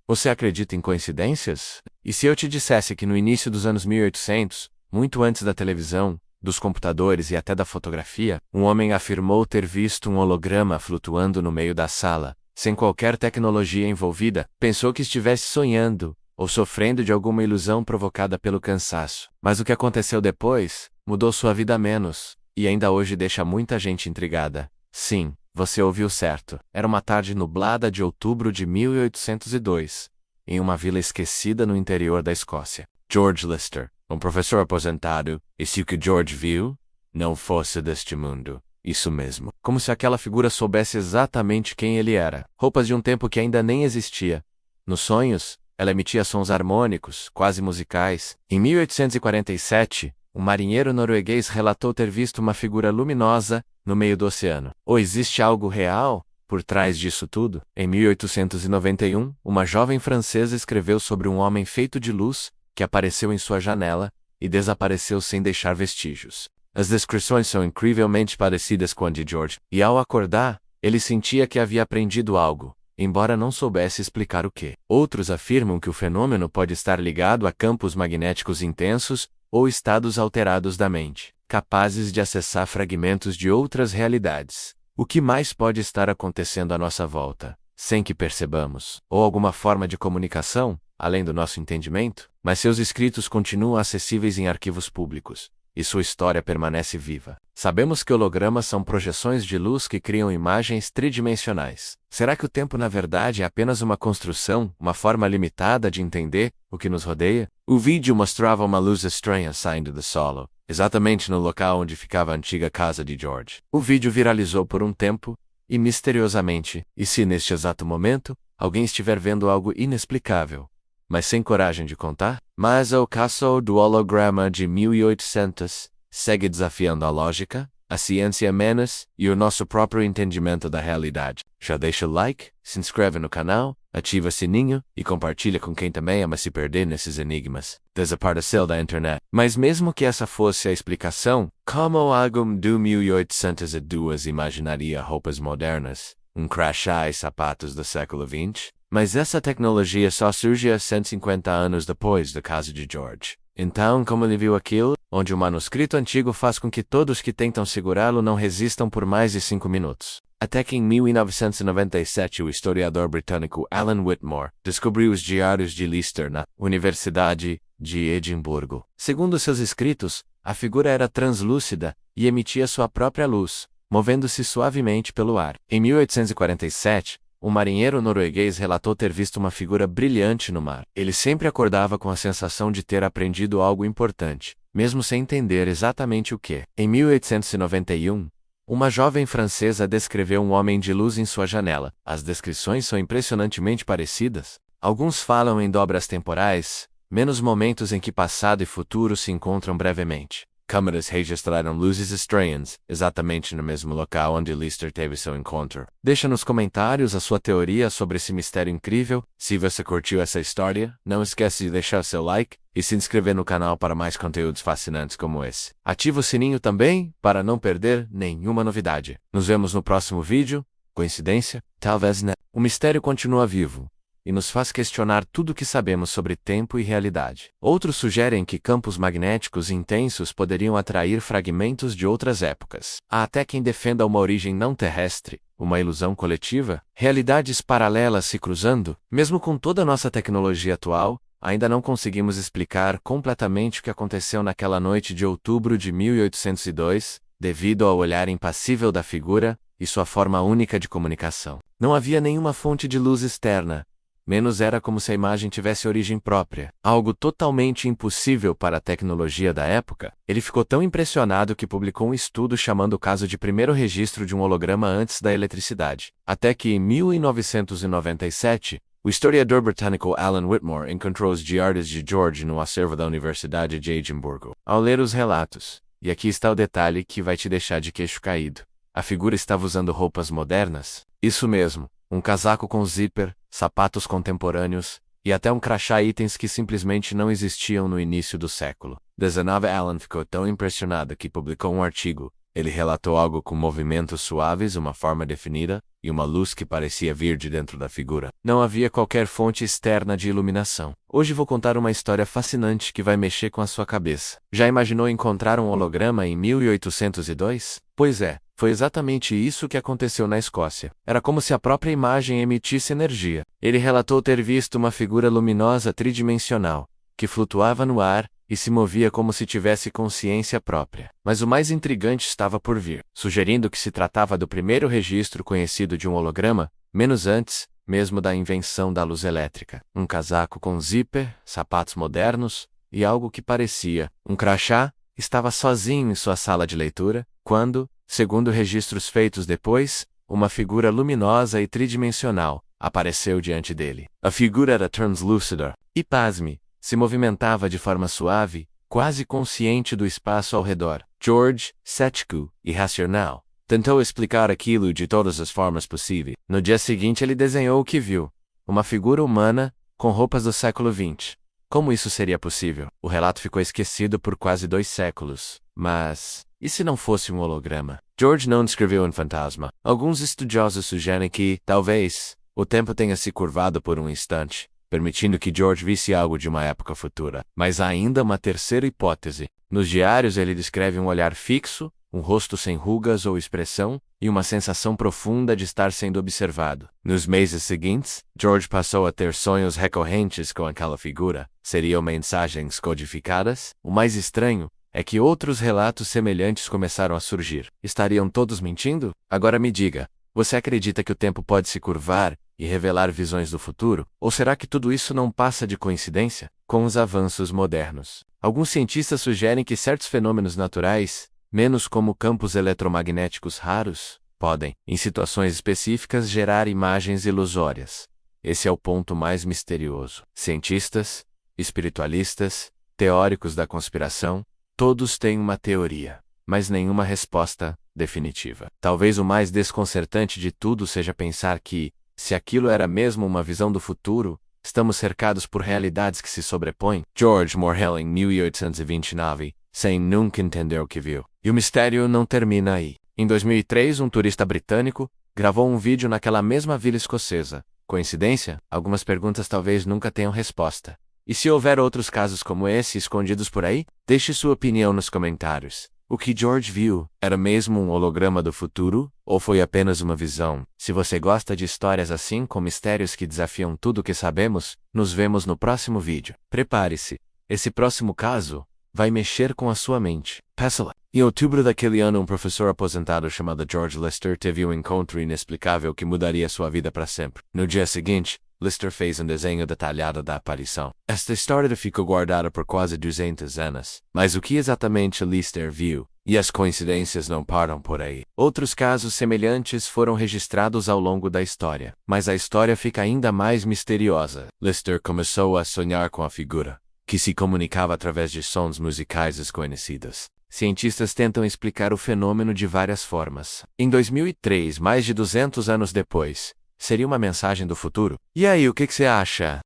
Você acredita em coincidências? E se eu te dissesse que no início dos anos 1800, muito antes da televisão, dos computadores e até da fotografia, um homem afirmou ter visto um holograma flutuando no meio da sala, sem qualquer tecnologia envolvida, pensou que estivesse sonhando, ou sofrendo de alguma ilusão provocada pelo cansaço. Mas o que aconteceu depois, mudou sua vida a menos, e ainda hoje deixa muita gente intrigada. Sim, você ouviu certo. Era uma tarde nublada de outubro de 1802, em uma vila esquecida no interior da Escócia. George Lister, um professor aposentado, e se o que George viu não fosse deste mundo. Isso mesmo. Como se aquela figura soubesse exatamente quem ele era. Roupas de um tempo que ainda nem existia. Nos sonhos, ela emitia sons harmônicos, quase musicais. Em 1847, um marinheiro norueguês relatou ter visto uma figura luminosa no meio do oceano. Ou existe algo real por trás disso tudo? Em 1891, uma jovem francesa escreveu sobre um homem feito de luz que apareceu em sua janela e desapareceu sem deixar vestígios. As descrições são incrivelmente parecidas com a de George, e ao acordar, ele sentia que havia aprendido algo, embora não soubesse explicar o que. Outros afirmam que o fenômeno pode estar ligado a campos magnéticos intensos ou estados alterados da mente, capazes de acessar fragmentos de outras realidades. O que mais pode estar acontecendo à nossa volta, sem que percebamos? Ou alguma forma de comunicação, além do nosso entendimento? Mas seus escritos continuam acessíveis em arquivos públicos, e sua história permanece viva. Sabemos que hologramas são projeções de luz que criam imagens tridimensionais. Será que o tempo na verdade é apenas uma construção, uma forma limitada de entender o que nos rodeia? O vídeo mostrava uma luz estranha saindo do solo, exatamente no local onde ficava a antiga casa de George. O vídeo viralizou por um tempo, e misteriosamente, e se neste exato momento, alguém estiver vendo algo inexplicável, mas sem coragem de contar? Mas o caso do holograma de 1800 segue desafiando a lógica, a ciência menos e o nosso próprio entendimento da realidade. Já deixa o like, se inscreve no canal, ativa o sininho e compartilha com quem também ama se perder nesses enigmas. Desapareceu da internet. Mas mesmo que essa fosse a explicação, como alguém do 1802 imaginaria roupas modernas, um crachá e sapatos do século XX? Mas essa tecnologia só surge há 150 anos depois do caso de George. Então, como ele viu aquilo, onde o manuscrito antigo faz com que todos que tentam segurá-lo não resistam por mais de 5 minutos? Até que em 1997 o historiador britânico Alan Whitmore descobriu os diários de Lister na Universidade de Edimburgo. Segundo seus escritos, a figura era translúcida e emitia sua própria luz, movendo-se suavemente pelo ar. Em 1847, um marinheiro norueguês relatou ter visto uma figura brilhante no mar. Ele sempre acordava com a sensação de ter aprendido algo importante, mesmo sem entender exatamente o que. Em 1891, uma jovem francesa descreveu um homem de luz em sua janela. As descrições são impressionantemente parecidas. Alguns falam em dobras temporais, menos momentos em que passado e futuro se encontram brevemente. Câmeras registraram luzes estranhas, exatamente no mesmo local onde Lister teve seu encontro. Deixa nos comentários a sua teoria sobre esse mistério incrível. Se você curtiu essa história, não esquece de deixar seu like e se inscrever no canal para mais conteúdos fascinantes como esse. Ativa o sininho também, para não perder nenhuma novidade. Nos vemos no próximo vídeo. Coincidência? Talvez não. O mistério continua vivo e nos faz questionar tudo o que sabemos sobre tempo e realidade. Outros sugerem que campos magnéticos intensos poderiam atrair fragmentos de outras épocas. Há até quem defenda uma origem não terrestre, uma ilusão coletiva, realidades paralelas se cruzando. Mesmo com toda a nossa tecnologia atual, ainda não conseguimos explicar completamente o que aconteceu naquela noite de outubro de 1802, devido ao olhar impassível da figura e sua forma única de comunicação. Não havia nenhuma fonte de luz externa, menos era como se a imagem tivesse origem própria, algo totalmente impossível para a tecnologia da época. Ele ficou tão impressionado que publicou um estudo chamando o caso de primeiro registro de um holograma antes da eletricidade. Até que em 1997, o historiador britânico Alan Whitmore encontrou os diários de George no acervo da Universidade de Edimburgo. Ao ler os relatos, e aqui está o detalhe que vai te deixar de queixo caído, a figura estava usando roupas modernas. Isso mesmo. Um casaco com zíper, sapatos contemporâneos, e até um crachá, itens que simplesmente não existiam no início do século XIX. Alan ficou tão impressionado que publicou um artigo, Ele relatou algo com movimentos suaves, uma forma definida, e uma luz que parecia vir de dentro da figura. Não havia qualquer fonte externa de iluminação. Hoje vou contar uma história fascinante que vai mexer com a sua cabeça. Já imaginou encontrar um holograma em 1802? Pois é, foi exatamente isso que aconteceu na Escócia. Era como se a própria imagem emitisse energia. Ele relatou ter visto uma figura luminosa tridimensional, que flutuava no ar e se movia como se tivesse consciência própria. Mas o mais intrigante estava por vir, sugerindo que se tratava do primeiro registro conhecido de um holograma, menos antes mesmo da invenção da luz elétrica. Um casaco com zíper, sapatos modernos e algo que parecia um crachá estava sozinho em sua sala de leitura, quando, segundo registros feitos depois, uma figura luminosa e tridimensional apareceu diante dele. A figura era translúcida e, pasme, se movimentava de forma suave, quase consciente do espaço ao redor. George, cético e racional, tentou explicar aquilo de todas as formas possíveis. No dia seguinte ele desenhou o que viu. Uma figura humana, com roupas do século XX. Como isso seria possível? O relato ficou esquecido por quase 2 séculos. Mas, e se não fosse um holograma? George não descreveu um fantasma. Alguns estudiosos sugerem que, talvez, o tempo tenha se curvado por um instante, permitindo que George visse algo de uma época futura. Mas há ainda uma terceira hipótese. Nos diários ele descreve um olhar fixo, um rosto sem rugas ou expressão, e uma sensação profunda de estar sendo observado. Nos meses seguintes, George passou a ter sonhos recorrentes com aquela figura. Seriam mensagens codificadas? O mais estranho é que outros relatos semelhantes começaram a surgir. Estariam todos mentindo? Agora me diga, você acredita que o tempo pode se curvar e revelar visões do futuro? Ou será que tudo isso não passa de coincidência? Com os avanços modernos, alguns cientistas sugerem que certos fenômenos naturais, menos como campos eletromagnéticos raros, podem, em situações específicas, gerar imagens ilusórias. Esse é o ponto mais misterioso. Cientistas, espiritualistas, teóricos da conspiração, todos têm uma teoria, mas nenhuma resposta definitiva. Talvez o mais desconcertante de tudo seja pensar que, se aquilo era mesmo uma visão do futuro, estamos cercados por realidades que se sobrepõem. George morreu em 1829, sem nunca entender o que viu. E o mistério não termina aí. Em 2003, um turista britânico gravou um vídeo naquela mesma vila escocesa. Coincidência? Algumas perguntas talvez nunca tenham resposta. E se houver outros casos como esse escondidos por aí? Deixe sua opinião nos comentários. O que George viu era mesmo um holograma do futuro, ou foi apenas uma visão? Se você gosta de histórias assim, com mistérios que desafiam tudo o que sabemos, nos vemos no próximo vídeo. Prepare-se. Esse próximo caso vai mexer com a sua mente. Peça-la. Em outubro daquele ano, um professor aposentado chamado George Lister teve um encontro inexplicável que mudaria sua vida para sempre. No dia seguinte, Lister fez um desenho detalhado da aparição. Esta história ficou guardada por quase 200 anos. Mas o que exatamente Lister viu? E as coincidências não param por aí. Outros casos semelhantes foram registrados ao longo da história. Mas a história fica ainda mais misteriosa. Lister começou a sonhar com a figura, que se comunicava através de sons musicais desconhecidos. Cientistas tentam explicar o fenômeno de várias formas. Em 2003, mais de 200 anos depois, seria uma mensagem do futuro? E aí, o que você acha?